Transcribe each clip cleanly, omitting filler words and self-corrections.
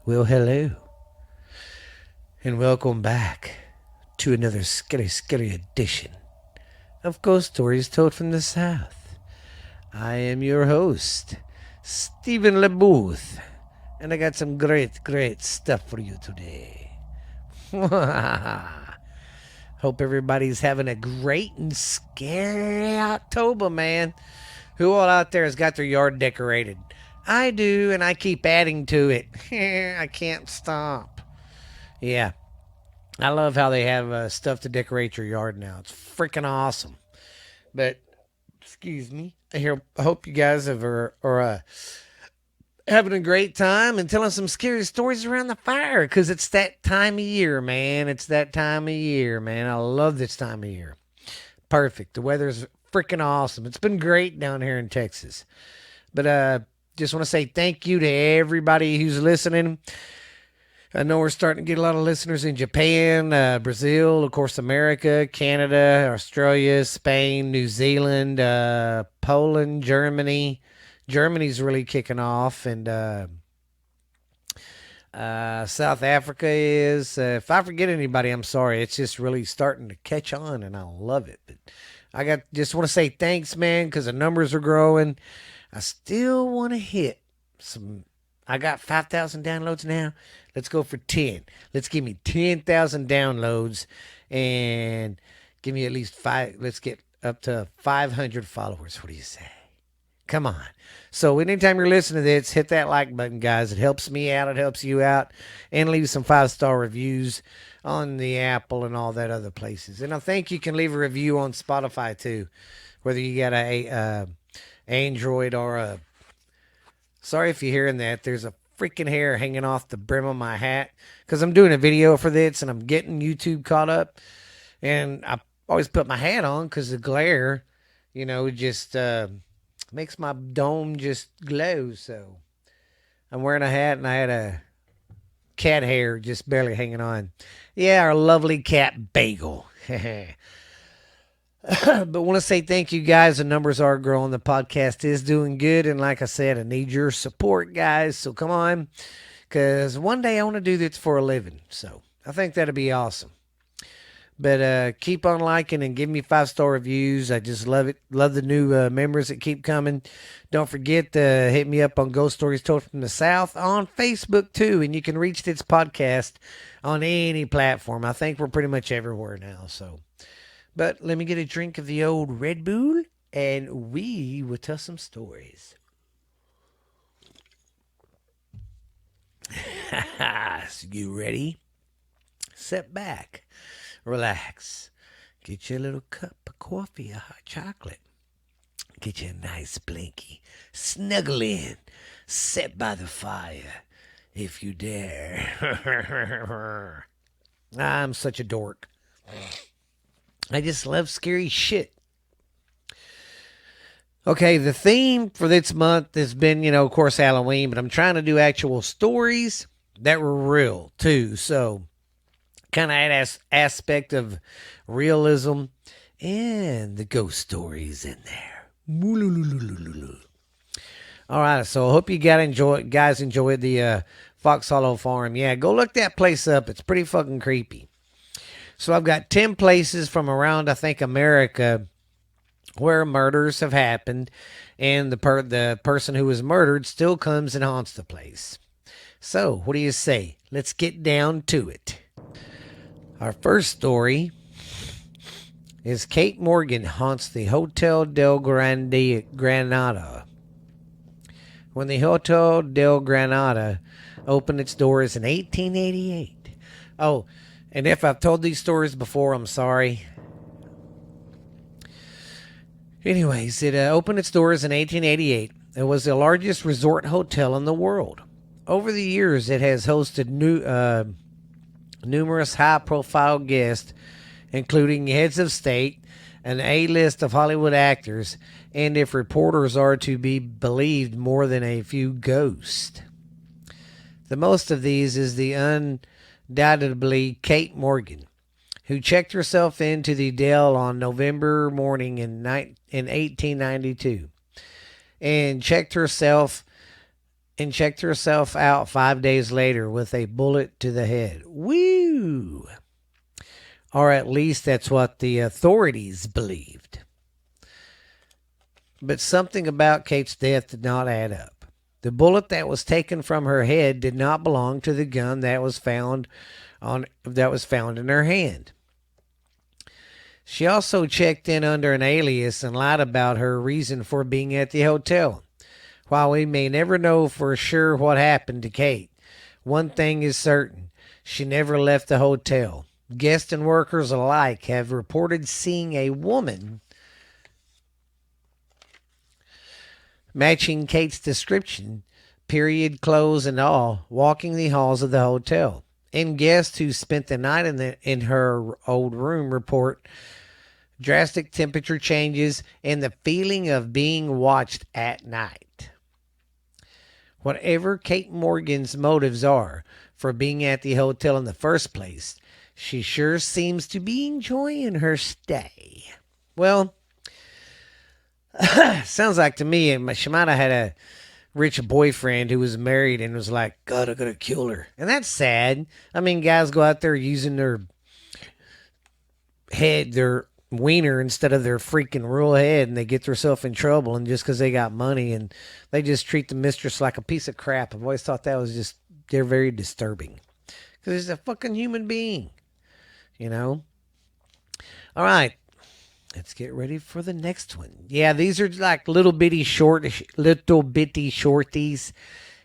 Well, hello, and welcome back to another scary edition of Ghost Stories Told from the South. I am your host, Stephen LeBooth, and I got some great stuff for you today. Hope everybody's having a great and scary October, man. Who all out there has got their yard decorated? I do, and I keep adding to it. I can't stop. Yeah, I love how they have stuff to decorate your yard now. It's freaking awesome. But excuse me. I hope you guys are having a great time and telling some scary stories around the fire because it's that time of year, man. It's that time of year, man. I love this time of year. Perfect. The weather's freaking awesome. It's been great down here in Texas. But just want to say thank you to everybody who's listening. I know we're starting to get a lot of listeners in Japan, Brazil, of course, America, Canada, Australia, Spain, New Zealand, Poland, Germany. Germany's really kicking off, and South Africa is. If I forget anybody, I'm sorry. It's just really starting to catch on, and I love it. But just want to say thanks, man, because the numbers are growing. I still want to hit some. I got 5,000 downloads now. Let's go for 10. Let's give me 10,000 downloads and give me at least five. Let's get up to 500 followers. What do you say? Come on. So anytime you're listening to this, hit that like button, guys. It helps me out. It helps you out. And leave some 5-star reviews on the Apple and all that other places. And I think you can leave a review on Spotify too, whether you got a Android or a. Sorry if you're hearing that. There's a freaking hair hanging off the brim of my hat because I'm doing a video for this and I'm getting YouTube caught up. And I always put my hat on because the glare, just makes my dome just glow. So I'm wearing a hat and I had a cat hair just barely hanging on. Yeah, our lovely cat Bagel. But want to say thank you guys. The numbers are growing. The podcast is doing good. And like I said, I need your support, guys. So come on. Because one day I want to do this for a living. So I think that'd be awesome. But keep on liking and give me 5-star reviews. I just love it. Love the new members that keep coming. Don't forget to hit me up on Ghost Stories Told from the South on Facebook too. And you can reach this podcast on any platform. I think we're pretty much everywhere now. So. But let me get a drink of the old Red Bull, and we will tell some stories. So you ready? Sit back, relax, get you a little cup of coffee or hot chocolate. Get you a nice blankie, snuggle in, sit by the fire, if you dare. I'm such a dork. I just love scary shit. Okay, the theme for this month has been, of course, Halloween, but I'm trying to do actual stories that were real, too. So, kind of that aspect of realism and the ghost stories in there. All right, so I hope you guys enjoyed the Fox Hollow Farm. Yeah, go look that place up. It's pretty fucking creepy. So I've got 10 places from around, I think, America where murders have happened, and the person who was murdered still comes and haunts the place. So, what do you say? Let's get down to it. Our first story is Kate Morgan haunts the Hotel del Granada. When the Hotel del Granada opened its doors in 1888. Oh, and if I've told these stories before, I'm sorry. Anyways, it opened its doors in 1888. It was the largest resort hotel in the world. Over the years, it has hosted numerous high-profile guests, including heads of state, an A-list of Hollywood actors, and if reporters are to be believed, more than a few ghosts. The most of these is the undoubtedly Kate Morgan, who checked herself into the Dell on November morning in 1892, and checked herself and checked herself out 5 days later with a bullet to the head. Woo! Or at least that's what the authorities believed. But something about Kate's death did not add up. The bullet that was taken from her head did not belong to the gun that was found in her hand. She also checked in under an alias and lied about her reason for being at the hotel. While we may never know for sure what happened to Kate, one thing is certain: she never left the hotel. Guests and workers alike have reported seeing a woman matching Kate's description, period, clothes, and all, walking the halls of the hotel. And guests who spent the night in her old room report drastic temperature changes and the feeling of being watched at night. Whatever Kate Morgan's motives are for being at the hotel in the first place, she sure seems to be enjoying her stay. Well, sounds like to me she might have had a rich boyfriend who was married and was like, God, I'm going to kill her. And that's sad. I mean, guys go out there using their head, their wiener instead of their freaking real head, and they get themselves in trouble, and just because they got money, and they just treat the mistress like a piece of crap. I've always thought that was just, they're very disturbing. Because it's a fucking human being, you know? All right. Let's get ready for the next one. Yeah, these are like little bitty shorties.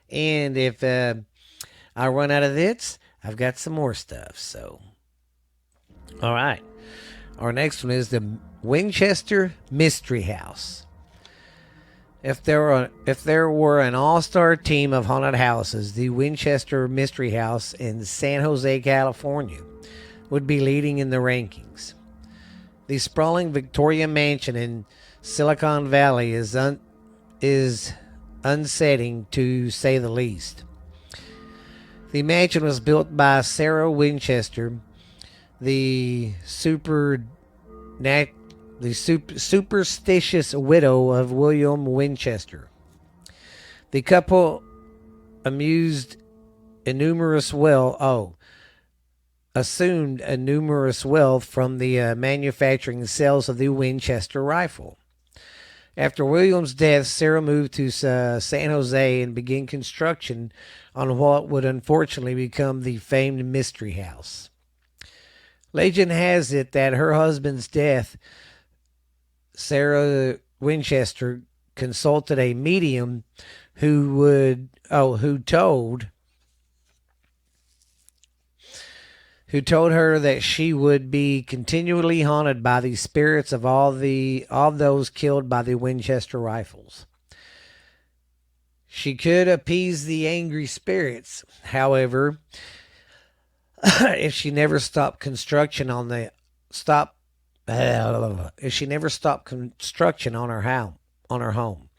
And if I run out of this, I've got some more stuff. So, all right. Our next one is the Winchester Mystery House. If there were an all-star team of haunted houses, the Winchester Mystery House in San Jose, California, would be leading in the rankings. The sprawling Victoria Mansion in Silicon Valley is unsettling, to say the least. The mansion was built by Sarah Winchester, the superstitious widow of William Winchester. The couple assumed a numerous wealth from the manufacturing and sales of the Winchester rifle. After William's death, Sarah moved to San Jose and began construction on what would unfortunately become the famed Mystery House. Legend has it that her husband's death, Sarah Winchester consulted a medium who told her that she would be continually haunted by the spirits of all those killed by the Winchester rifles. She could appease the angry spirits, however, if she never stopped construction on her home.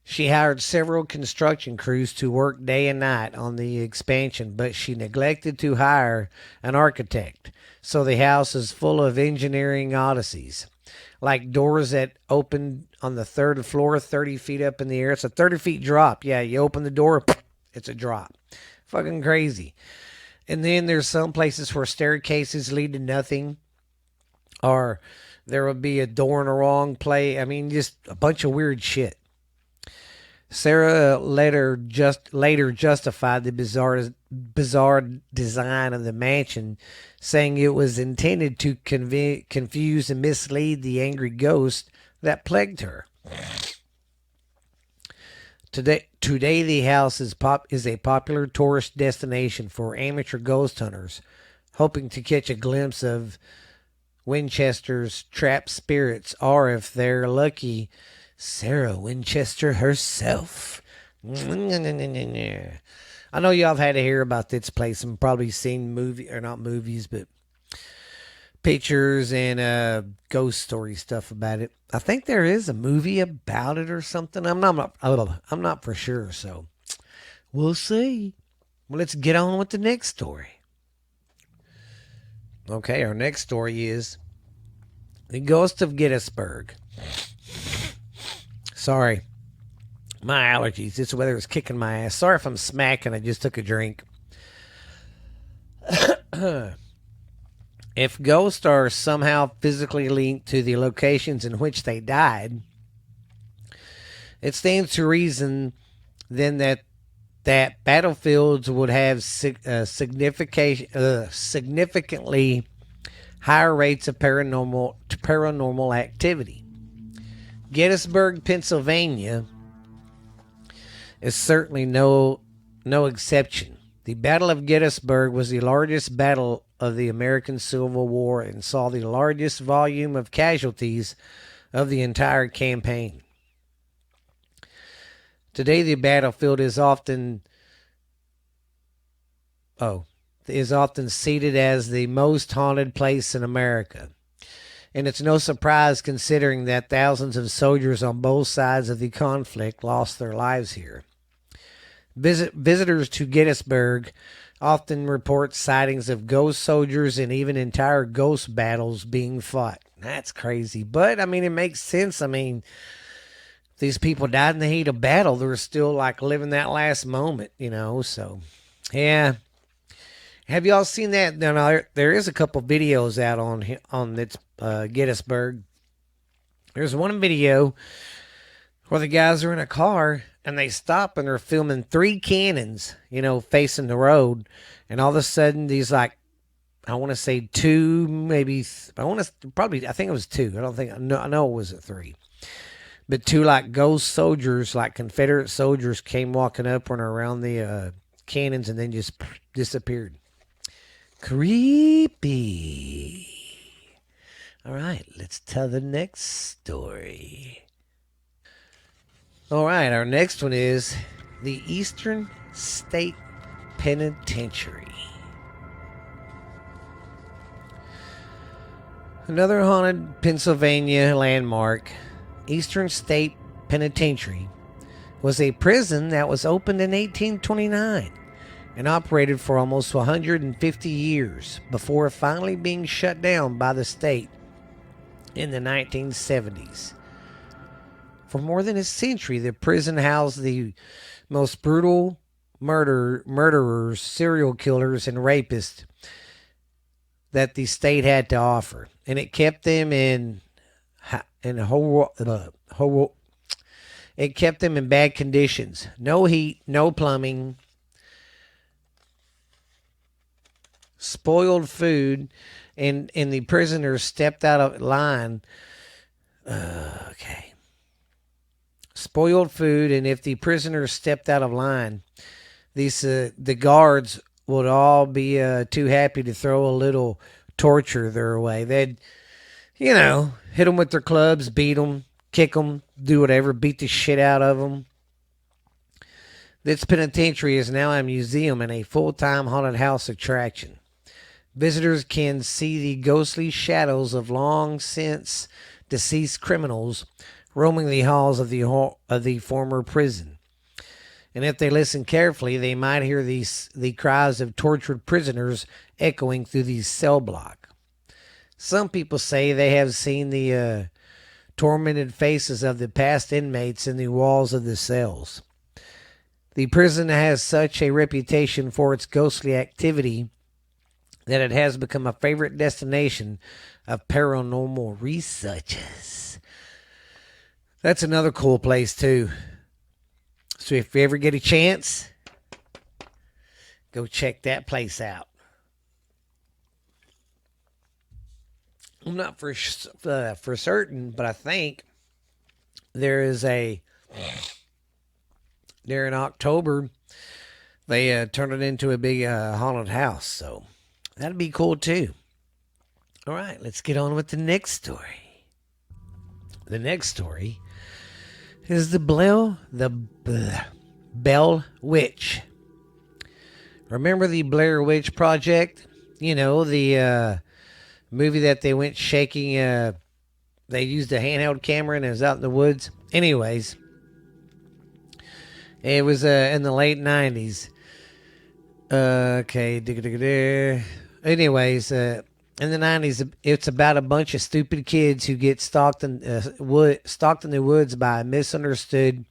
She hired several construction crews to work day and night on the expansion, but she neglected to hire an architect. So the house is full of engineering odysseys, like doors that open on the third floor 30 feet up in the air. It's a 30 feet drop. Yeah, you open the door, it's a drop. Fucking crazy. And then there's some places where staircases lead to nothing, or there will be a door in the wrong place. I mean, just a bunch of weird shit. Sarah later justified the bizarre design of the mansion, saying it was intended to confuse and mislead the angry ghost that plagued her. Today the house is a popular tourist destination for amateur ghost hunters, hoping to catch a glimpse of Winchester's trapped spirits, or if they're lucky, Sarah Winchester herself. I know y'all have had to hear about this place and probably seen not movies, but pictures and ghost story stuff about it. I think there is a movie about it or something. I'm not for sure, so we'll see. Well, let's get on with the next story. Okay, our next story is the Ghost of Gettysburg. Sorry. My allergies. This weather is kicking my ass. Sorry if I'm smacking. I just took a drink. If ghosts are somehow physically linked to the locations in which they died, it stands to reason then that battlefields would have significantly higher rates of paranormal activity. Gettysburg, Pennsylvania, is certainly no exception. The Battle of Gettysburg was the largest battle of the American Civil War and saw the largest volume of casualties of the entire campaign. Today, the battlefield is often cited as the most haunted place in America. And it's no surprise considering that thousands of soldiers on both sides of the conflict lost their lives here. Visitors to Gettysburg often report sightings of ghost soldiers and even entire ghost battles being fought. That's crazy. But, I mean, it makes sense. I mean, these people died in the heat of battle. They're still, like, living that last moment, you know. So, yeah. Have y'all seen that? No, there is a couple videos out on this Gettysburg. There's one video where the guys are in a car and they stop and they're filming 3 cannons, you know, facing the road. And all of a sudden, these, like, I want to say 2, maybe, I think it was 2. I know it was 3. But 2, like, ghost soldiers, like Confederate soldiers, came walking up and around the cannons and then just disappeared. Creepy. All right, let's tell the next story. All right, our next one is the Eastern State Penitentiary. Another haunted Pennsylvania landmark, Eastern State Penitentiary, was a prison that was opened in 1829 and operated for almost 150 years before finally being shut down by the state in the 1970s. For more than a century, the prison housed the most brutal murderers, serial killers, and rapists that the state had to offer, and it kept them in bad conditions. No heat, no plumbing, spoiled food, and the prisoners stepped out of line. Spoiled food, and if the prisoners stepped out of line, the guards would all be too happy to throw a little torture their way. They'd, you know, hit them with their clubs, beat them, kick them, do whatever, beat the shit out of them. This penitentiary is now a museum and a full-time haunted house attraction. Visitors can see the ghostly shadows of long since deceased criminals roaming the halls of the former prison. And if they listen carefully, they might hear the cries of tortured prisoners echoing through the cell block. Some people say they have seen the tormented faces of the past inmates in the walls of the cells. The prison has such a reputation for its ghostly activity that it has become a favorite destination of paranormal researchers. That's another cool place, too. So if you ever get a chance, go check that place out. I'm not for certain, but I think there in October, they turned it into a big haunted house. So that'd be cool, too. All right, let's get on with the next story. The next story is the Bell Witch. Remember the Blair Witch Project? You know, the movie that they went shaking. They used a handheld camera and it was out in the woods. Anyways, it was in the late 90s. Anyways, in the 90s, it's about a bunch of stupid kids who get stalked in the woods by a misunderstood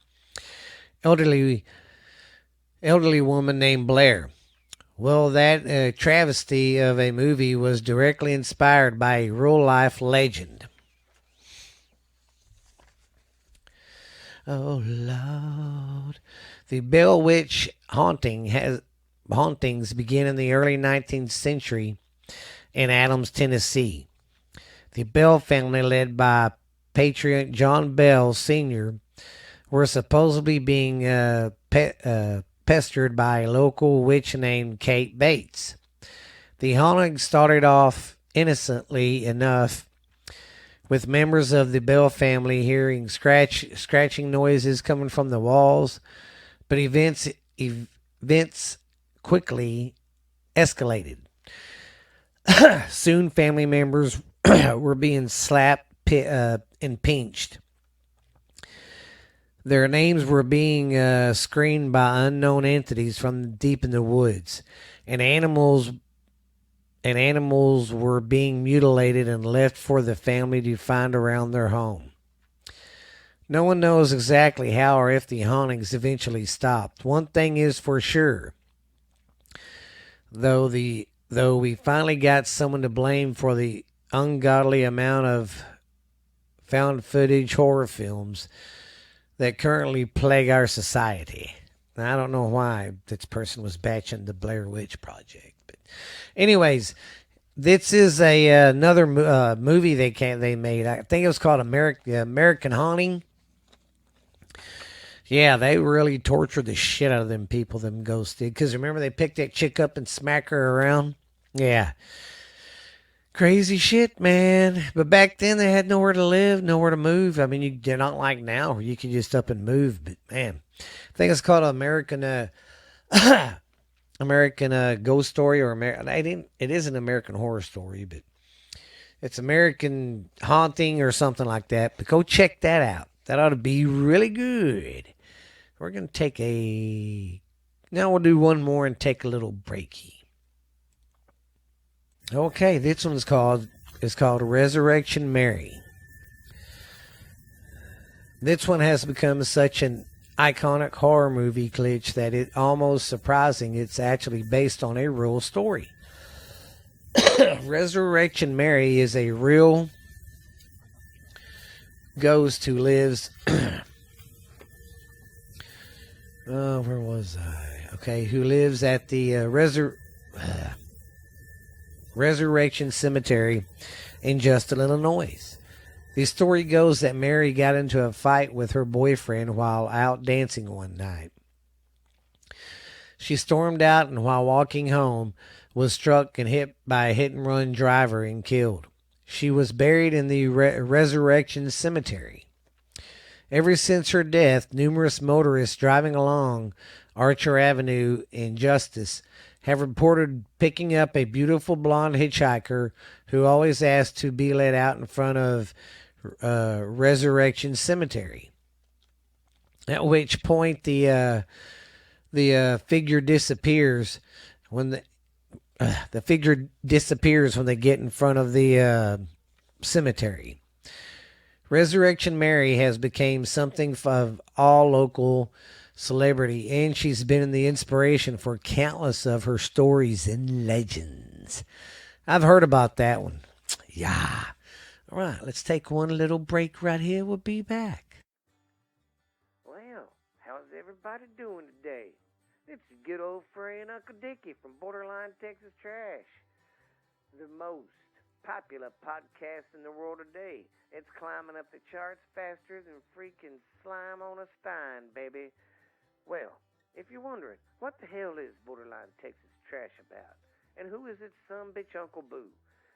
elderly elderly woman named Blair. Well, that travesty of a movie was directly inspired by a real life legend. Oh Lord, the Bell Witch hauntings began in the early 19th century in Adams, Tennessee. The Bell family, led by patriarch John Bell Sr., were supposedly being pestered by a local witch named Kate Bates. The haunting started off innocently enough, with members of the Bell family hearing scratching noises coming from the walls, but events quickly escalated. Soon, family members were being slapped and pinched. Their names were being screamed by unknown entities from deep in the woods, and animals were being mutilated and left for the family to find around their home. No one knows exactly how or if the hauntings eventually stopped. One thing is for sure, though we finally got someone to blame for the ungodly amount of found footage horror films that currently plague our society. Now, I don't know why this person was batching the Blair Witch Project, but anyways, this is another movie they made. I think it was called American Haunting. Yeah, they really tortured the shit out of them people, them ghosts did. Because remember, they picked that chick up and smack her around? Yeah. Crazy shit, man. But back then, they had nowhere to live, nowhere to move. I mean, they're not like now where you can just up and move. But, man, I think it's called American American Ghost Story or American. It is an American Horror Story, but it's American Haunting or something like that. But go check that out. That ought to be really good. We're gonna take a. Now we'll do one more and take a little breaky. Okay, this one's called Resurrection Mary. This one has become such an iconic horror movie glitch that it's almost surprising it's actually based on a real story. Resurrection Mary is a real ghost who lives. Where was I? Okay, who lives at the Resurrection Cemetery in Justin, Illinois. The story goes that Mary got into a fight with her boyfriend while out dancing one night. She stormed out and while walking home was struck and hit by a hit and run driver and killed. She was buried in the Resurrection Cemetery. Ever since her death, numerous motorists driving along Archer Avenue in Justice have reported picking up a beautiful blonde hitchhiker who always asked to be let out in front of Resurrection Cemetery. At which point the figure disappears when the figure disappears when they get in front of the cemetery. Resurrection Mary has become something of all local celebrity, and she's been the inspiration for countless of her stories and legends. I've heard about that one. Yeah. All right, let's take one little break right here. We'll be back. Well, how's everybody doing today? It's your good old friend Uncle Dickie from Borderline Texas Trash, the most popular podcast in the world today. It's climbing up the charts faster than freaking slime on a stein, baby. Well, if you're wondering, what the hell is Borderline Texas Trash about? And who is its son bitch Uncle Boo?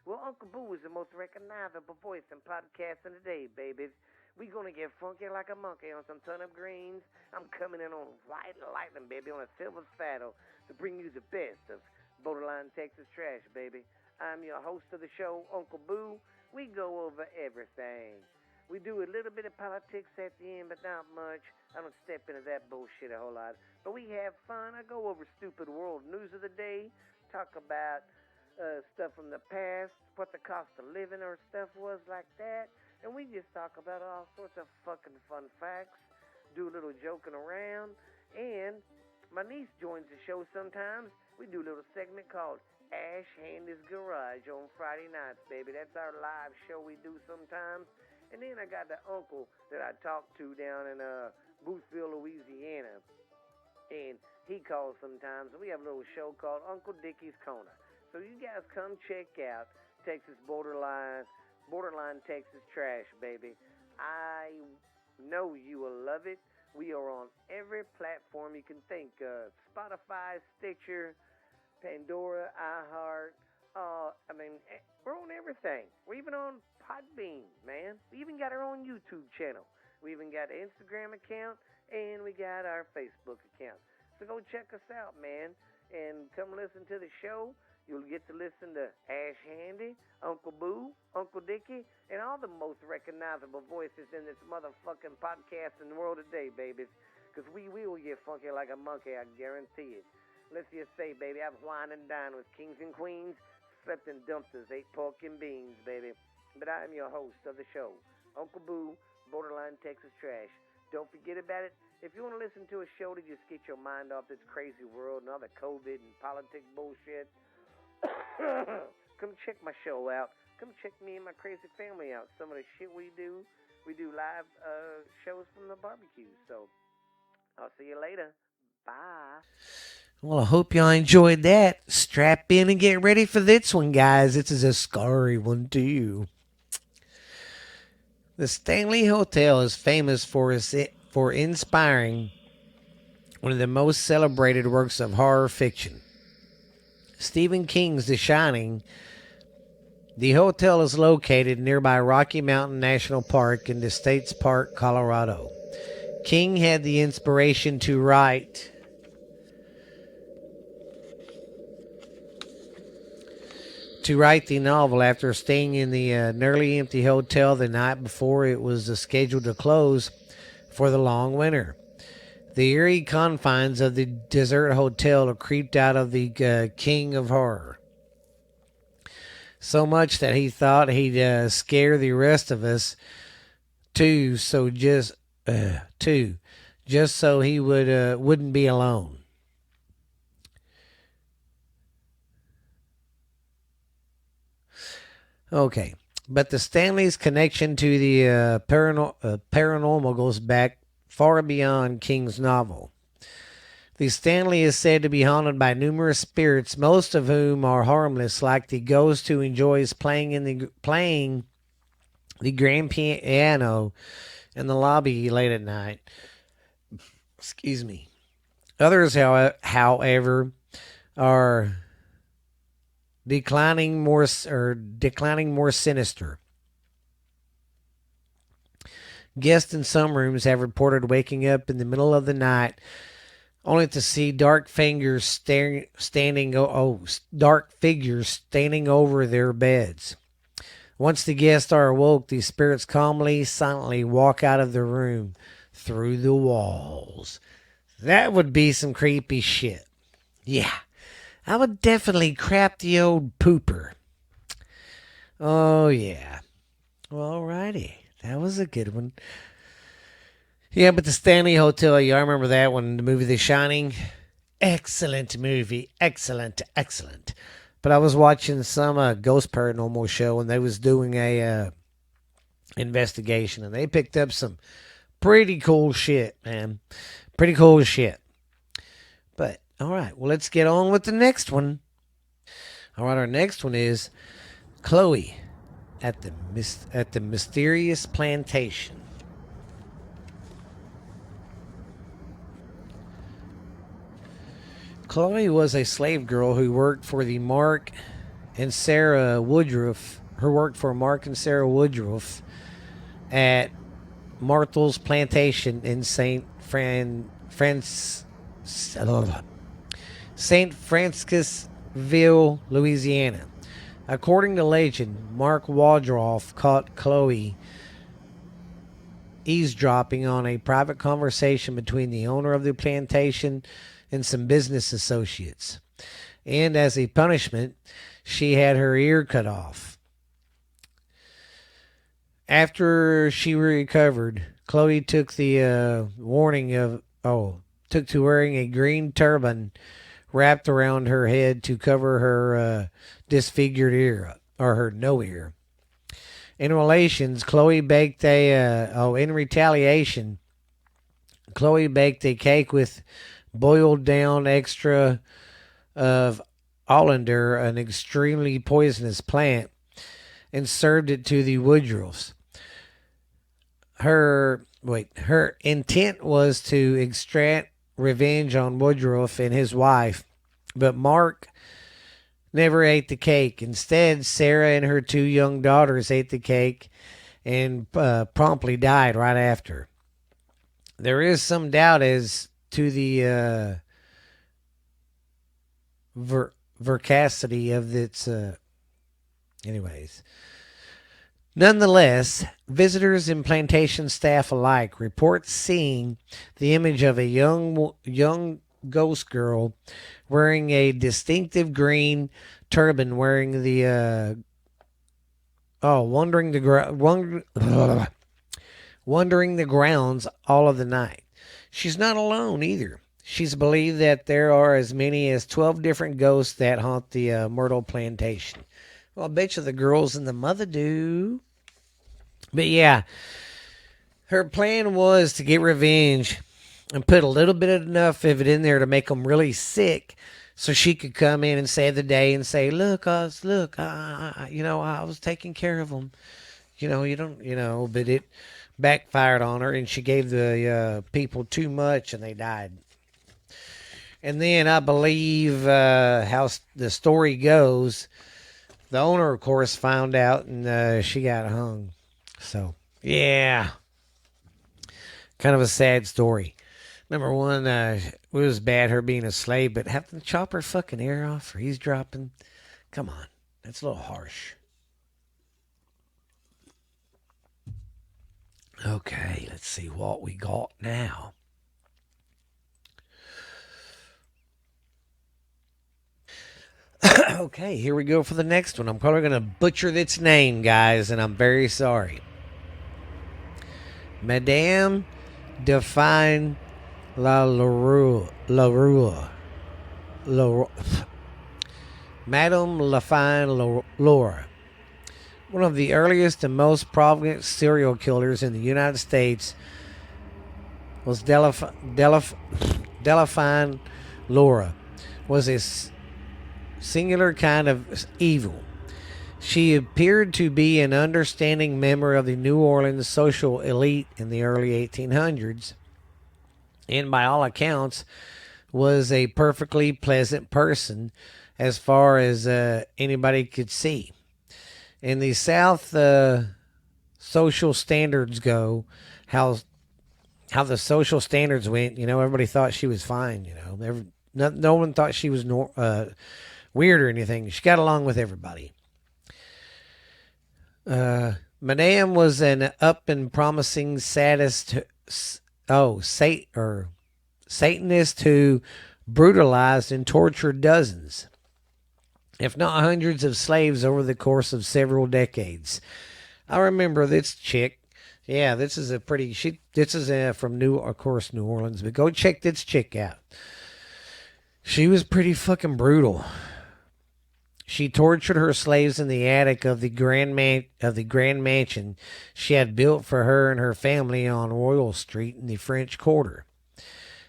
Well, Uncle Boo is the most recognizable voice in podcasting today, babies. We gonna get funky like a monkey on some turnip greens. I'm coming in on white lightning, baby, on a silver saddle to bring you the best of Borderline Texas Trash, baby. I'm your host of the show, Uncle Boo. We go over everything. We do a little bit of politics at the end, but not much. I don't step into that bullshit a whole lot. But we have fun. I go over stupid world news of the day, talk about stuff from the past, what the cost of living or stuff was like that. And we just talk about all sorts of fucking fun facts. do a little joking around, and my niece joins the show sometimes. We do a little segment called Ash Handy's Garage on Friday nights, baby. That's our live show we do sometimes. And then I got the uncle that I talked to down in Boothville, Louisiana. And he calls sometimes. We have a little show called Uncle Dickie's Corner. So you guys come check out Texas Borderline Texas Trash, baby. I know you will love it. We are on every platform you can think of. Spotify, Stitcher, Pandora, iHeart. We're on everything. We're even on Podbean, man. We even got our own YouTube channel. We even got an Instagram account, and we got our Facebook account. So go check us out, man, and come listen to the show. You'll get to listen to Ash Handy, Uncle Boo, Uncle Dickie, and all the most recognizable voices in this motherfucking podcast in the world today, babies. Because we will get funky like a monkey, I guarantee it. Let's just say, baby, I've wined and dined with kings and queens, slept in dumpsters, ate pork and beans, baby. But I am your host of the show, Uncle Boo, Borderline Texas Trash. Don't forget about it. If you want to listen to a show to just get your mind off this crazy world and all the COVID and politics bullshit, come check my show out. Come check me and my crazy family out. Some of the shit we do live shows from the barbecue. So I'll see you later. Bye. Well, I hope y'all enjoyed that. Strap in and get ready for this one, guys. This is a scary one, too. The Stanley Hotel is famous for inspiring one of the most celebrated works of horror fiction, Stephen King's The Shining. The hotel is located nearby Rocky Mountain National Park in the state's Park, Colorado. King had the inspiration to write the novel after staying in the nearly empty hotel the night before it was scheduled to close for the long winter. The eerie confines of the desert hotel creeped out of the king of horror, so much that he thought he'd scare the rest of us too. Just so he wouldn't be alone. Okay, but the Stanley's connection to the paranormal goes back far beyond King's novel. The Stanley is said to be haunted by numerous spirits, most of whom are harmless, like the ghost who enjoys playing the grand piano in the lobby late at night. Excuse me. Others, however, are declining more sinister. Guests in some rooms have reported waking up in the middle of the night only to see dark figures standing over their beds. Once the guests are awoke, the spirits silently walk out of the room through the walls. That would be some creepy shit. Yeah, I would definitely crap the old pooper. Oh, yeah. Well, alrighty. That was a good one. Yeah, but the Stanley Hotel, y'all remember that one, the movie The Shining? Excellent movie. Excellent. But I was watching some Ghost Paranormal show, and they was doing a investigation, and they picked up some pretty cool shit, man. Pretty cool shit. But, all right, well, let's get on with the next one. All right, our next one is Chloe at the Mysterious Plantation. Chloe was a slave girl who worked for Mark and Sarah Woodruff at Martha's Plantation in St. Francisville, Louisiana. According to legend, Mark Woodruff caught Chloe eavesdropping on a private conversation between the owner of the plantation and some business associates. And as a punishment, she had her ear cut off. After she recovered, Chloe took the warning of took to wearing a green turban wrapped around her head to cover her disfigured ear or her no ear. In relations, Chloe baked a in retaliation, Chloe baked a cake with boiled down extra of olander, an extremely poisonous plant, and served it to the Woodruffs. Her intent was to extract revenge on Woodruff and his wife, but Mark never ate the cake. Instead, Sarah and her two young daughters ate the cake and promptly died right after. There is some doubt as to the veracity of its. Anyways, nonetheless, visitors and plantation staff alike report seeing the image of a young ghost girl wearing a distinctive green turban, wearing the wandering the grounds all of the night. She's not alone either. She's believed that there are as many as 12 different ghosts that haunt the Myrtle Plantation. Well, I bet you the girls and the mother do. But yeah, her plan was to get revenge and put a little bit of enough of it in there to make them really sick, so she could come in and save the day and say, "Look, us, look, I was taking care of them. You don't. But it backfired on her, and she gave the people too much, and they died." And then I believe how the story goes, the owner, of course, found out, and she got hung. So, yeah. Kind of a sad story. Number one, it was bad her being a slave, but having to chop her fucking ear off or eavesdropping, come on. That's a little harsh. Okay, let's see what we got now. Okay, here we go for the next one. I'm probably going to butcher its name, guys, and I'm very sorry. Madame Define La Laurua. Madame Lafine Laura. One of the earliest and most prominent serial killers in the United States was Delphine Laura. Was a singular kind of evil. She appeared to be an understanding member of the New Orleans social elite in the early 1800s, and by all accounts was a perfectly pleasant person as far as anybody could see. In the South, social standards go, how the social standards went, everybody thought she was fine, no one thought she was weird or anything. She got along with everybody. Madame was an up and promising Satanist who brutalized and tortured dozens, if not hundreds, of slaves over the course of several decades. I remember this chick. Yeah, this is from New Orleans, but go check this chick out. She was pretty fucking brutal. She tortured her slaves in the attic of the grand mansion she had built for her and her family on Royal Street in the French Quarter.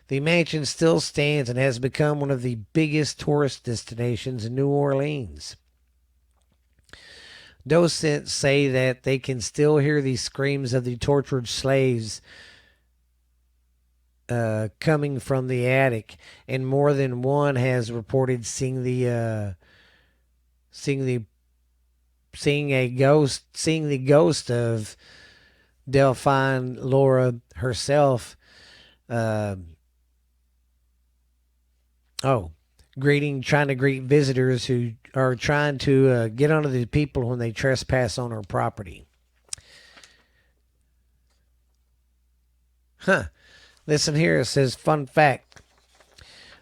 The mansion still stands and has become one of the biggest tourist destinations in New Orleans. Docents say that they can still hear the screams of the tortured slaves coming from the attic, and more than one has reported seeing the ghost of Delphine Laura herself. Trying to greet visitors who are trying to get onto the people when they trespass on her property. Listen here, it says, fun fact.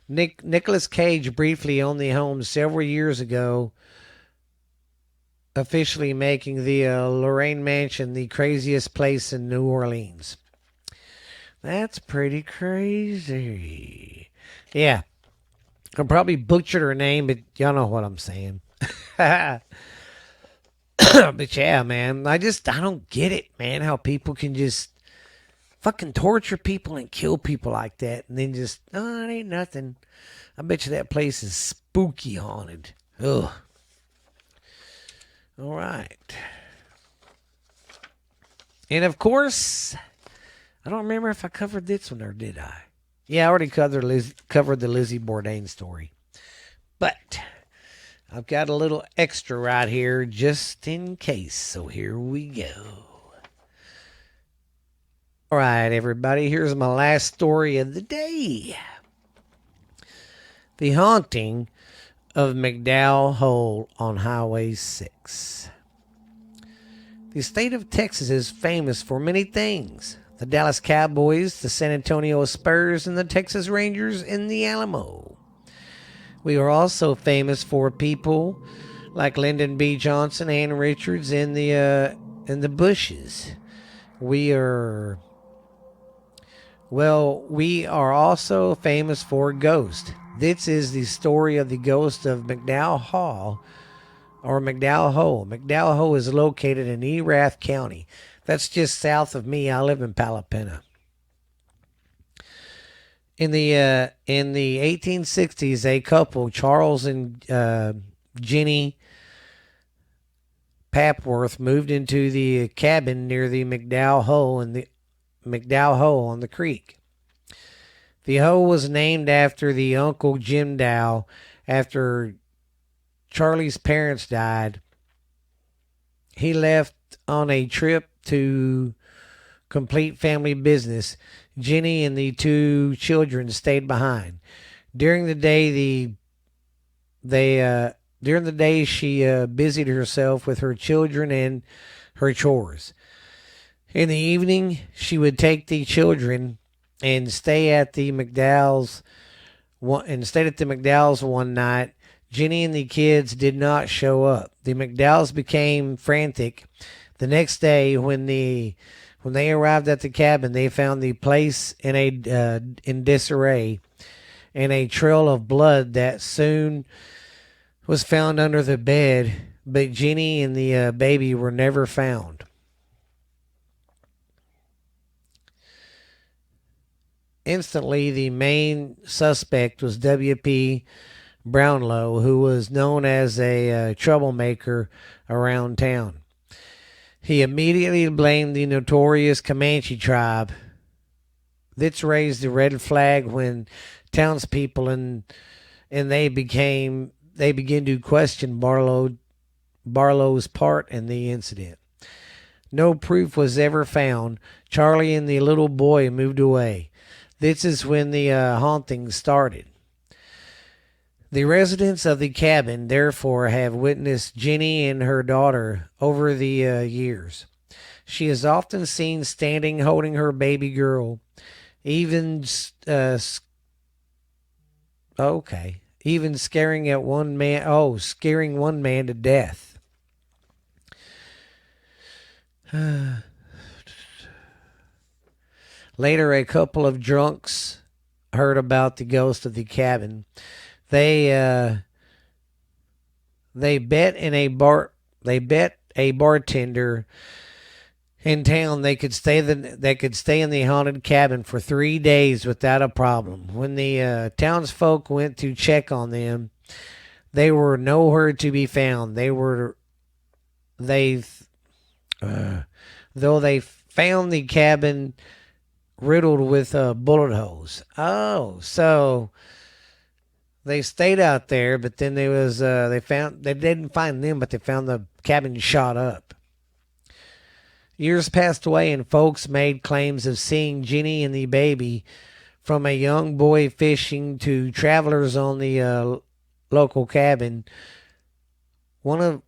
Nicolas Cage briefly owned the home several years ago, officially making the Lorraine Mansion the craziest place in New Orleans. That's pretty crazy. Yeah, I probably butchered her name, but y'all know what I'm saying. But yeah, man, I don't get it, man. How people can just fucking torture people and kill people like that, and then just oh, it ain't nothing. I bet you that place is spooky haunted. Ugh. All right, and of course, I don't remember if I covered this one or did I? Yeah, I already covered the Lizzie Bourdain story, but I've got a little extra right here just in case. So here we go. All right, everybody, here's my last story of the day. The haunting of McDowell Hole on Highway 6. The state of Texas is famous for many things: the Dallas Cowboys, the San Antonio Spurs, and the Texas Rangers in the Alamo. We are also famous for people like Lyndon B. Johnson and Richards in the bushes. We are we are also famous for ghosts. This is the story of the ghost of McDowell Hall or McDowell Hole. McDowell Hole is located in Erath County. That's just south of me. I live in Palapena. In the 1860s, a couple, Charles and Jenny Papworth, moved into the cabin near the McDowell Hole on the creek. The hole was named after the Uncle Jim Dow. After Charlie's parents died, he left on a trip to complete family business. Jenny and the two children stayed behind. During the day, she busied herself with her children and her chores. In the evening, she would take the children and stay at the McDowell's one night. Jenny and the kids did not show up. The McDowells became frantic. The next day, when they arrived at the cabin, they found the place in disarray, and a trail of blood that soon was found under the bed. But Jenny and the baby were never found. Instantly, the main suspect was W.P. Brownlow, who was known as a troublemaker around town. He immediately blamed the notorious Comanche tribe. This raised the red flag when townspeople and they began to question Barlow's part in the incident. No proof was ever found. Charlie and the little boy moved away. This is when the haunting started. The residents of the cabin, therefore, have witnessed Jenny and her daughter over the years. She is often seen standing holding her baby girl, even even scaring one man to death. Later, a couple of drunks heard about the ghost of the cabin. They bet a bartender in town they could stay in the haunted cabin for 3 days without a problem. When the townsfolk went to check on them, they were nowhere to be found. They though they found the cabin riddled with bullet holes. Oh, so they stayed out there, but then they didn't find them, but they found the cabin shot up. Years passed away, and folks made claims of seeing Jenny and the baby, from a young boy fishing to travelers on the local cabin. One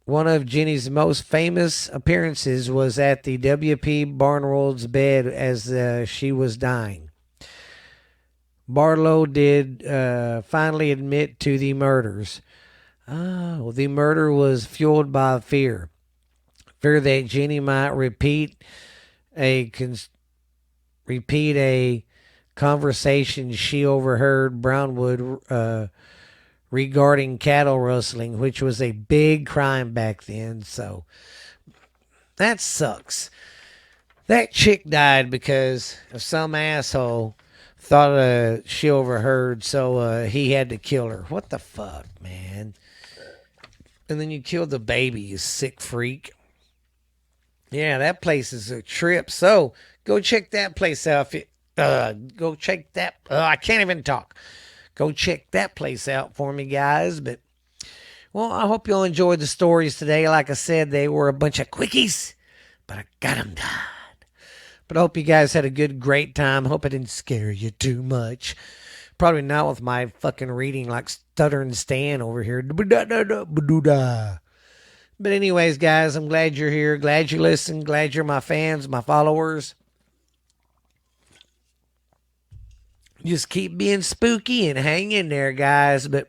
of Jenny's most famous appearances was at the W.P. Barnwold's bed as she was dying. Barlow did finally admit to the murders. Oh, the murder was fueled by fear that Jenny might repeat a repeat a conversation she overheard Brownwood regarding cattle rustling, which was a big crime back then. So that sucks. That chick died because of some asshole thought she overheard, so he had to kill her. What the fuck, man? And then you killed the baby, you sick freak. Yeah, that place is a trip. So go check that place out. Go check that. I can't even talk. Go check that place out for me, guys. But well, I hope you'll enjoy the stories today. Like I said, they were a bunch of quickies, but I got them done. But I hope you guys had a great time. Hope I didn't scare you too much. Probably not with my fucking reading like stuttering Stan over here. But anyways, guys, I'm glad you're here. Glad you listened. Glad you're my fans, my followers. Just keep being spooky and hang in there, guys. But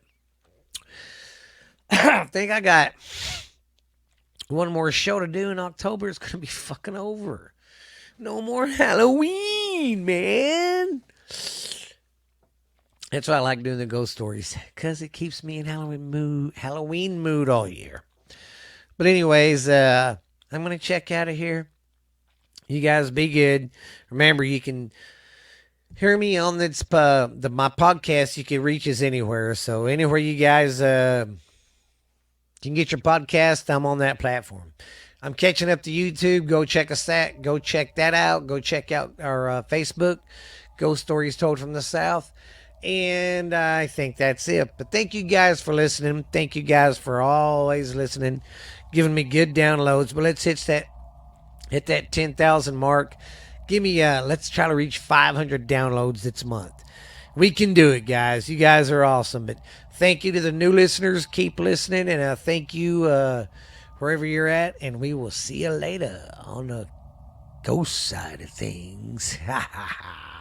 I think I got one more show to do in October. It's going to be fucking over. No more Halloween, man. That's why I like doing the ghost stories, because it keeps me in Halloween mood all year. But anyways, I'm going to check out of here. You guys be good. Remember, you can hear me on my podcast. You can reach us anywhere. So anywhere you guys can get your podcast, I'm on that platform. I'm catching up to YouTube. Go check us that. Go check that out. Go check out our Facebook, Ghost Stories Told from the South. And I think that's it. But thank you guys for listening. Thank you guys for always listening, giving me good downloads. But let's hit that 10,000 mark. Let's try to reach 500 downloads this month. We can do it, guys. You guys are awesome. But thank you to the new listeners. Keep listening. And thank you wherever you're at. And we will see you later on the ghost side of things. Ha ha ha.